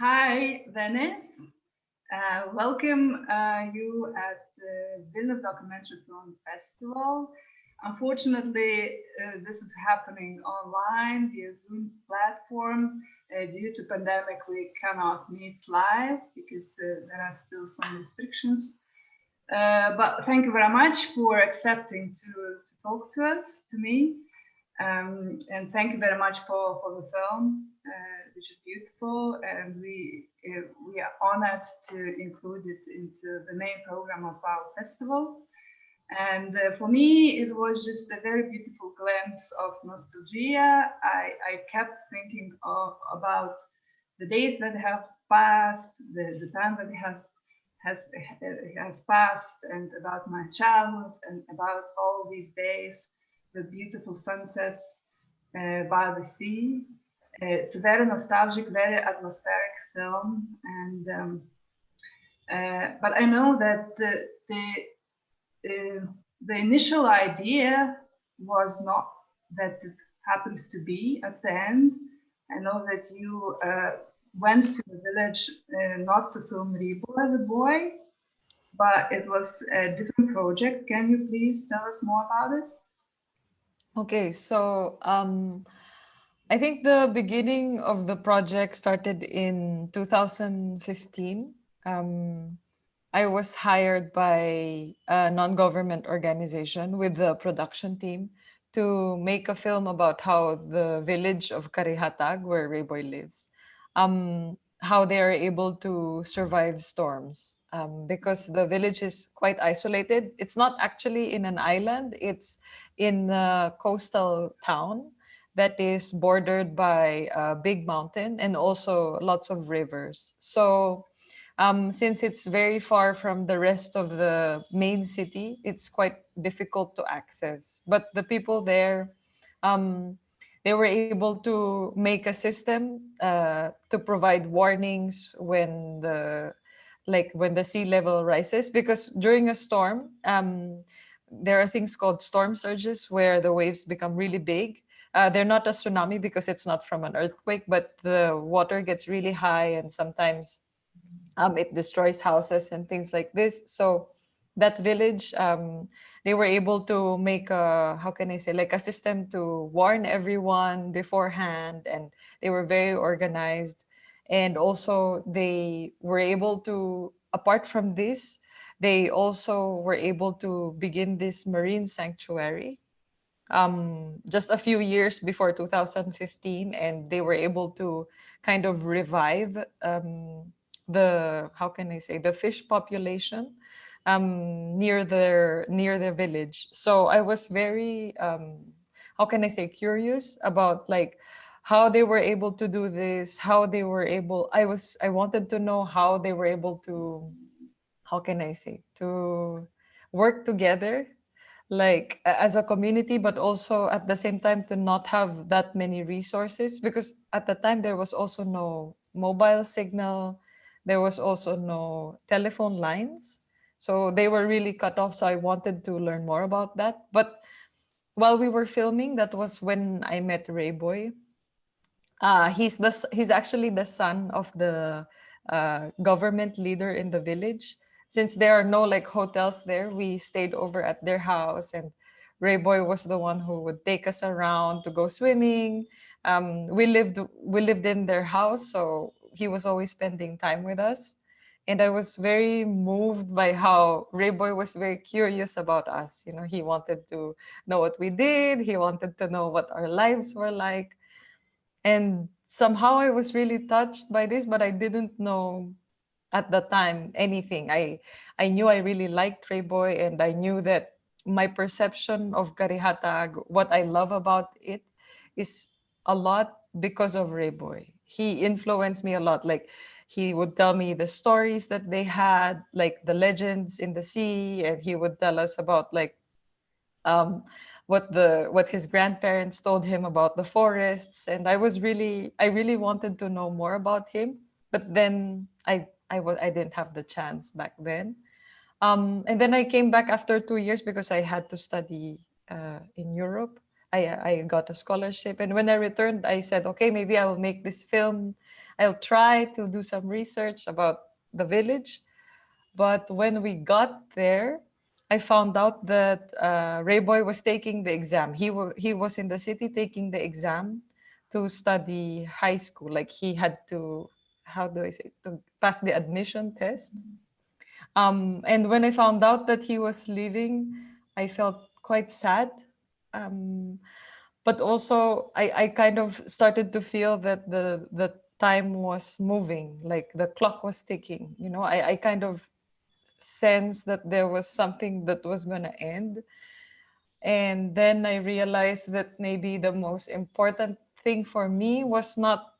Hi, Venice. Welcome you at the Vilnius Documentary Film Festival. Unfortunately, this is happening online via Zoom platform. Due to pandemic, we cannot meet live because there are still some restrictions. But thank you very much for accepting to talk to me. And thank you very much for the film, which is beautiful, and we are honored to include it into the main program of our festival. And for me, it was just a very beautiful glimpse of nostalgia. I kept thinking about the days that have passed, the time that has passed, and about my childhood, and about all these days, the beautiful sunsets by the sea. It's a very nostalgic, very atmospheric film, and but I know that the initial idea was not that it happens to be at the end. I know that you went to the village not to film Ribo as a boy, but it was a different project. Can you please tell us more about it? Okay, so I think the beginning of the project started in 2015. I was hired by a non-government organization with the production team to make a film about how the village of Karihatag, where Rayboy lives, how they are able to survive storms. Because the village is quite isolated. It's not actually in an island, it's in a coastal town that is bordered by a big mountain and also lots of rivers. So since it's very far from the rest of the main city, it's quite difficult to access. But the people there, they were able to make a system to provide warnings when the sea level rises, because during a storm, there are things called storm surges where the waves become really big. They're not a tsunami because it's not from an earthquake, but the water gets really high and sometimes it destroys houses and things like this. So that village, they were able to make a, how can I say, like a system to warn everyone beforehand, and they were very organized. And also they were able to, apart from this, they also were able to begin this marine sanctuary just a few years before 2015, and they were able to kind of revive the, how can I say, the fish population near their village. So I was very how can I say, curious about like how they were able to do this, how they were able, I wanted to know how they were able to, how can I say, to work together like as a community, but also at the same time to not have that many resources, because at the time there was also no mobile signal, there was also no telephone lines, so they were really cut off. So I wanted to learn more about that. But while we were filming, that was when I met Rayboy. He's actually the son of the government leader in the village. Since there are no like hotels there, we stayed over at their house, and Rayboy was the one who would take us around to go swimming. We lived in their house, so he was always spending time with us. And I was very moved by how Rayboy was very curious about us. You know, he wanted to know what we did. He wanted to know what our lives were like. And somehow I was really touched by this, but I didn't know at the time anything. I knew I really liked Treyboy, and I knew that my perception of Karihatag, what I love about it, is a lot because of Rayboy. He influenced me a lot. Like he would tell me the stories that they had, like the legends in the sea, and he would tell us about like um, what his grandparents told him about the forests. And I really wanted to know more about him, but then I didn't have the chance back then. And then I came back after 2 years because I had to study in Europe. I got a scholarship, and when I returned, I said, okay, maybe I will make this film. I'll try to do some research about the village. But when we got there, I found out that Rayboy was taking the exam. He was in the city taking the exam to study high school. Like he had to, how do I say, to pass the admission test. And when I found out that he was leaving, I felt quite sad. But also I kind of started to feel that the time was moving, like the clock was ticking. You know, I kind of sensed that there was something that was going to end. And then I realized that maybe the most important thing for me was not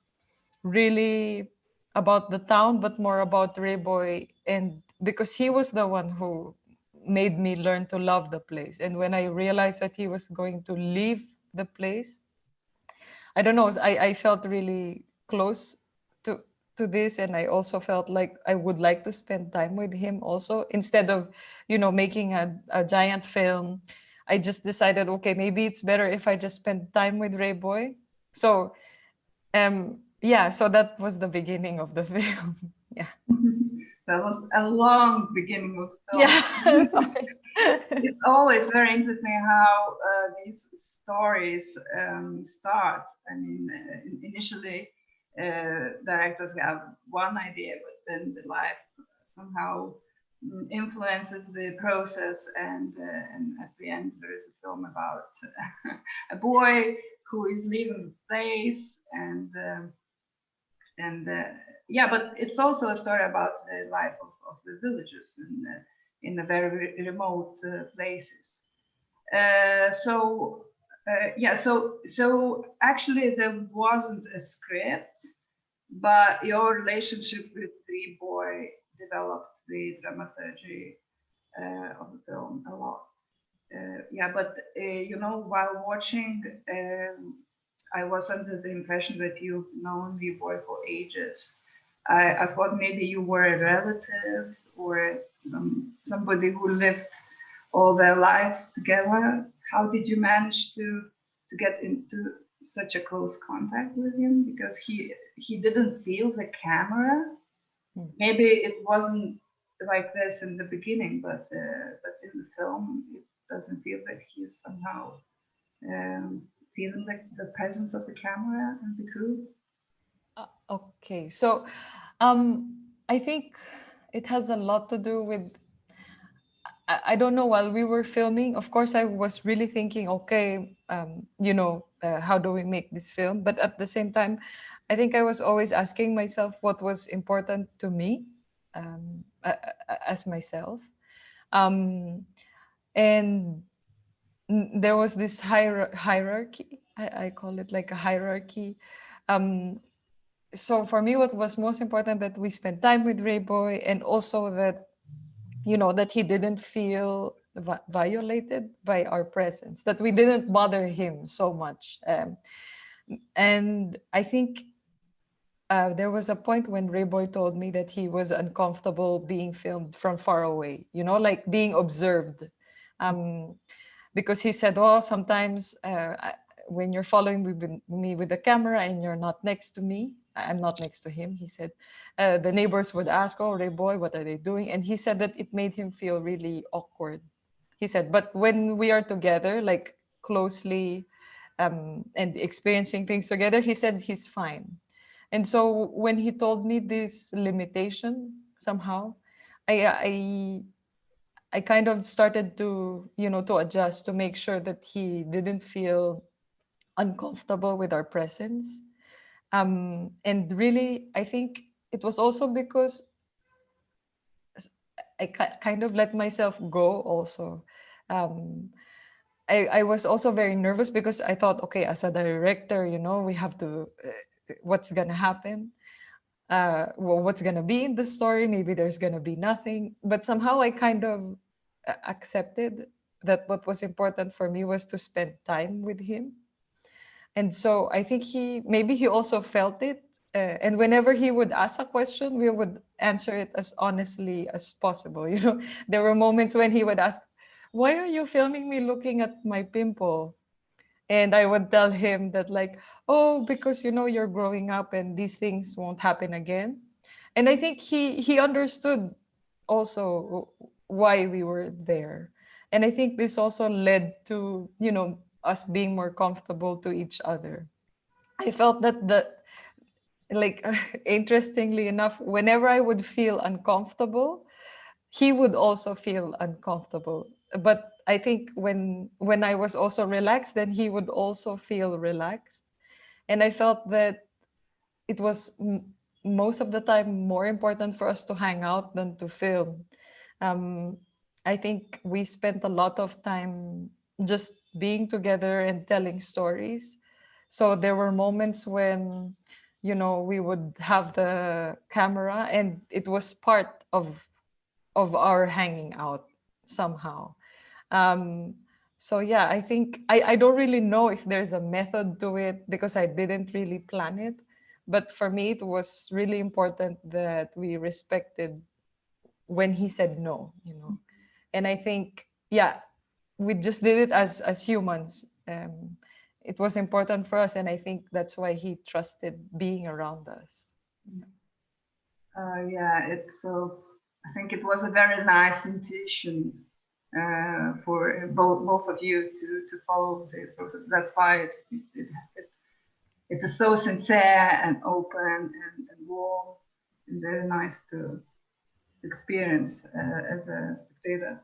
really about the town, but more about Rayboy. And because he was the one who made me learn to love the place. And when I realized that he was going to leave the place, I don't know, I felt really close to this. And I also felt like I would like to spend time with him also, instead of, you know, making a giant film. I just decided, okay, maybe it's better if I just spend time with Rayboy. So yeah, so that was the beginning of the film. Yeah. That was a long beginning of the film. Yeah. Sorry. It's always very interesting how these stories start. I mean, initially directors have one idea, but then the life somehow influences the process, and at the end there is a film about a boy who is leaving the place, and yeah, but it's also a story about the life of the villagers in the very remote places. Yeah, so actually there wasn't a script, but your relationship with Rayboy developed the dramaturgy of the film a lot. Yeah, but you know, while watching, I was under the impression that you've known Rayboy for ages. I thought maybe you were relatives or somebody who lived all their lives together. How did you manage to get into such a close contact with him? Because he didn't feel the camera. Maybe it wasn't like this in the beginning, but in the film it doesn't feel like he's somehow feeling like the presence of the camera and the crew. Okay, so I think it has a lot to do with, I don't know, while we were filming, of course, I was really thinking, okay, you know, how do we make this film? But at the same time, I think I was always asking myself what was important to me as myself. And there was this hierarchy, I call it like a hierarchy. So for me, what was most important, that we spent time with Rayboy, and also that, you know, that he didn't feel violated by our presence, that we didn't bother him so much. And I think there was a point when Rayboy told me that he was uncomfortable being filmed from far away, you know, like being observed. Because he said, oh, sometimes when you're following me with the camera and you're not next to me, I'm not next to him, he said, the neighbors would ask, oh, Rayboy, what are they doing? And he said that it made him feel really awkward. He said, but when we are together, like closely and experiencing things together, he said he's fine. And so when he told me this limitation, somehow, I kind of started to, you know, to adjust, to make sure that he didn't feel uncomfortable with our presence. And really, I think it was also because I kind of let myself go also. I was also very nervous because I thought, okay, as a director, you know, we have to, what's going to happen? Well, what's going to be in the story? Maybe there's going to be nothing. But somehow I kind of accepted that what was important for me was to spend time with him. And so I think maybe he also felt it. And whenever he would ask a question, we would answer it as honestly as possible. You know, there were moments when he would ask, why are you filming me looking at my pimple? And I would tell him that like, oh, because you're growing up and these things won't happen again. And I think he understood also why we were there. And I think this also led to, us being more comfortable to each other. I felt that like interestingly enough, whenever I would feel uncomfortable, he would also feel uncomfortable. But I think when I was also relaxed, then he would also feel relaxed. And I felt that it was most of the time more important for us to hang out than to film. um, I think we spent a lot of time just being together and telling stories. So there were moments when, we would have the camera and it was part of our hanging out somehow. Um, so yeah, I think I don't really know if there's a method to it because I didn't really plan it. But for me, it was really important that we respected when he said no. And I think, yeah, we just did it as humans. It was important for us, and I think that's why he trusted being around us. Yeah, I think it was a very nice intuition for both of you to follow the process. That's why it is so sincere and open and warm and very nice to experience as a spectator.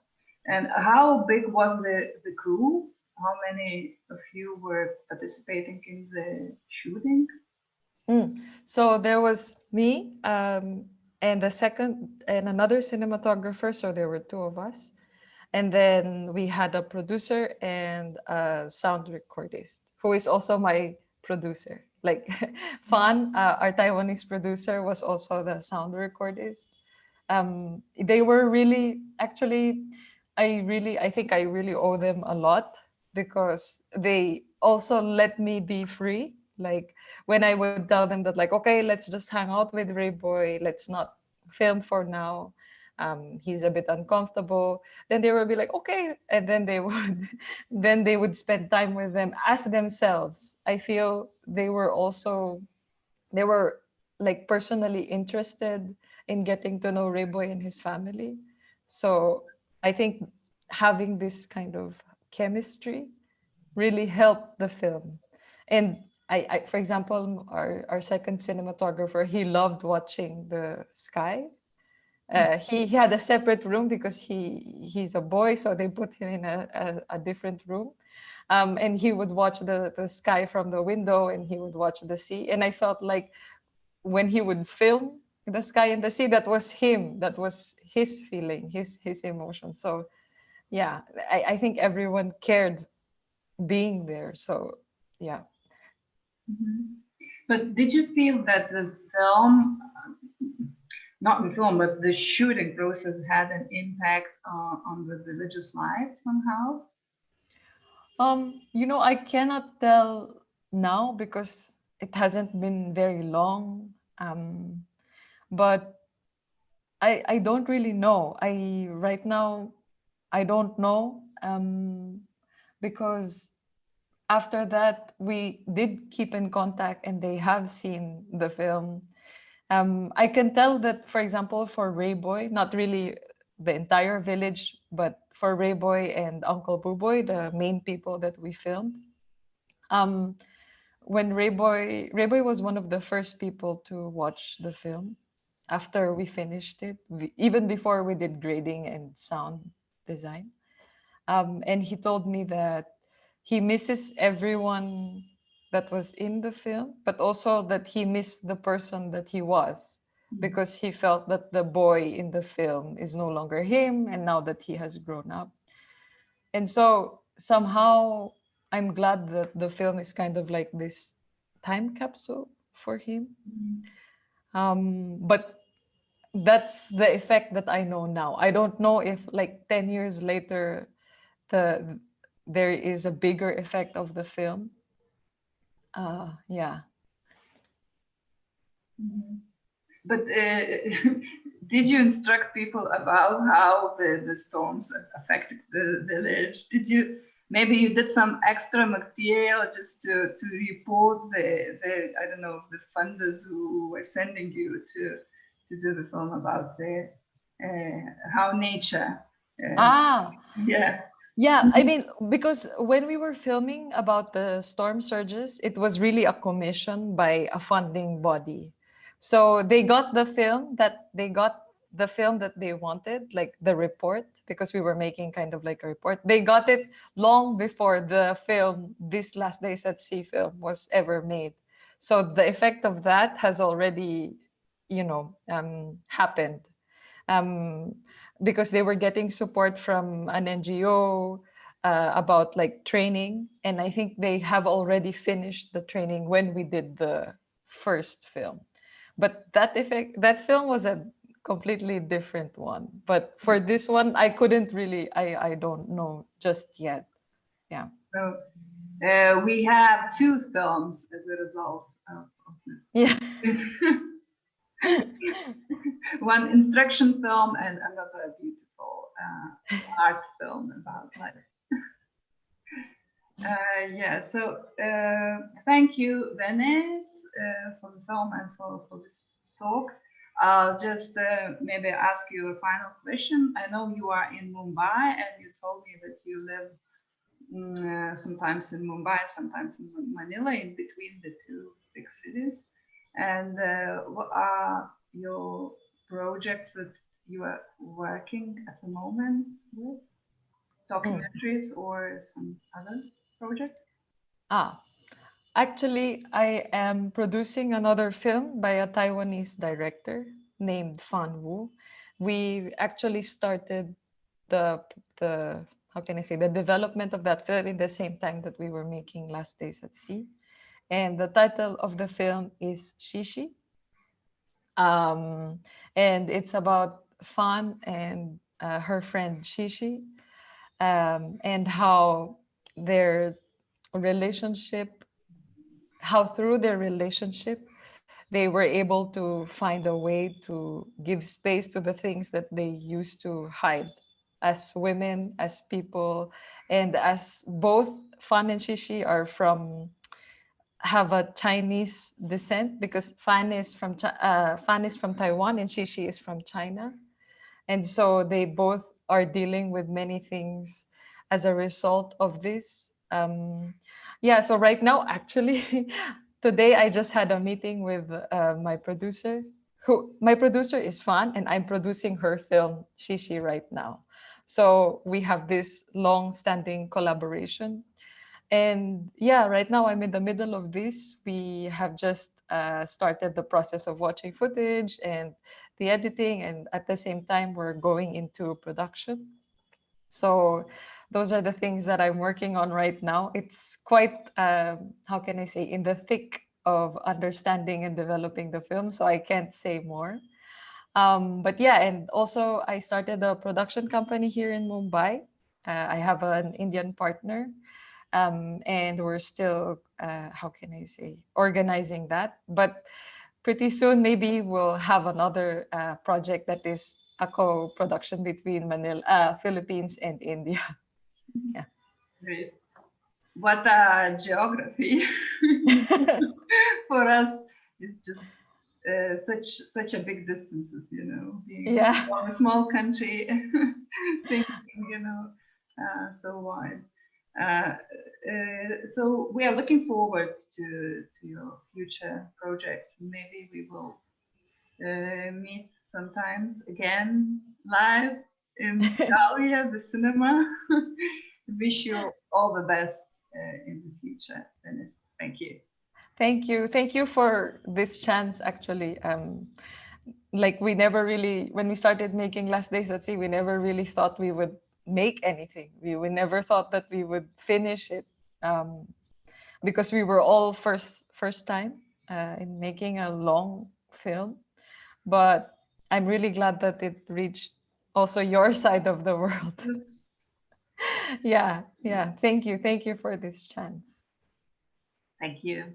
And how big was the crew? How many of you were participating in the shooting? So there was me, and another cinematographer. So there were two of us. And then we had a producer and a sound recordist who is also my producer. Like Fan, our Taiwanese producer, was also the sound recordist. They were really, actually, I think I really owe them a lot because they also let me be free. Like when I would tell them that, like, okay, let's just hang out with Ray Boy, let's not film for now. He's a bit uncomfortable. Then they would be like, okay, and then they would, then they would spend time with them as themselves. I feel they were like personally interested in getting to know Rayboy and his family. So I think having this kind of chemistry really helped the film. And for example, our second cinematographer, he loved watching the sky. He had a separate room because he's a boy, so they put him in a different room. And he would watch the sky from the window and he would watch the sea. And I felt like when he would film the sky and the sea, that was him, that was his feeling, his emotion. So yeah, I think everyone cared being there. So yeah. But did you feel that the film, not the film, but the shooting process had an impact on the religious life somehow? I cannot tell now because it hasn't been very long. But I don't really know. Right now I don't know. Because after that we did keep in contact and they have seen the film. I can tell that, for example, for Rayboy, not really the entire village, but for Rayboy and Uncle Buboy, the main people that we filmed, um, when Rayboy was one of the first people to watch the film after we finished it, even before we did grading and sound design. And he told me that he misses everyone that was in the film, but also that he missed the person that he was because he felt that the boy in the film is no longer him and now that he has grown up. And so somehow I'm glad that the film is kind of like this time capsule for him. But that's the effect that I know now. I don't know if like 10 years later there is a bigger effect of the film. Yeah. But did you instruct people about how the storms affected the village? Did you maybe you did some extra material just to report the I don't know, the funders who were sending you to do the film about the how nature. Yeah. Yeah, I mean, because when we were filming about the storm surges, it was really a commission by a funding body. So they got the film that they wanted, like the report, because we were making kind of like a report. They got it long before the film, This Last Days at Sea film, was ever made. So the effect of that has already, happened. Because they were getting support from an NGO about like training. And I think they have already finished the training when we did the first film. But that film was a completely different one. But for this one, I couldn't really, I don't know just yet. Yeah. So we have 2 films as a result of this. Yeah. One instruction film and another beautiful art film about life. Yeah, so thank you, Venice, for the film and for this talk. I'll just maybe ask you a final question. I know you are in Mumbai, and you told me that you live sometimes in Mumbai, sometimes in Manila, in between the 2 big cities. And what are your projects that you are working at the moment with? Documentaries or some other projects? Actually, I am producing another film by a Taiwanese director named Fan Wu. We actually started the how can I say, the development of that film in the same time that we were making Last Days at Sea. And the title of the film is Shishi. And it's about Fan and her friend Shishi, and how their relationship, how through their relationship, they were able to find a way to give space to the things that they used to hide as women, as people, and as both Fan and Shishi have a Chinese descent, because Fan is from Taiwan and Shishi is from China. And so they both are dealing with many things as a result of this. So right now, actually, today I just had a meeting with my producer. My producer is Fan, and I'm producing her film Shishi right now. So we have this long-standing collaboration. And yeah, right now I'm in the middle of this. We have just started the process of watching footage and the editing, and at the same time we're going into production. So those are the things that I'm working on right now. It's quite, how can I say, in the thick of understanding and developing the film, so I can't say more. But yeah, and also I started a production company here in Mumbai. I have an Indian partner. And we're still, how can I say, organizing that. But pretty soon, maybe we'll have another project that is a co-production between Philippines and India. Yeah. Great. What a geography for us! It's just such a big distances, being from a small country, thinking, so wide. So we are looking forward to your future projects. Maybe we will meet sometimes again live in Skalvijos, the cinema. Wish you all the best in the future, Venice. Thank you. Thank you for this chance, actually. Like we never really, when we started making Last Days at Sea, we never really thought we would make anything. We never thought that we would finish it, because we were all first time in making a long film. But I'm really glad that it reached also your side of the world. Yeah. Thank you for this chance. Thank you.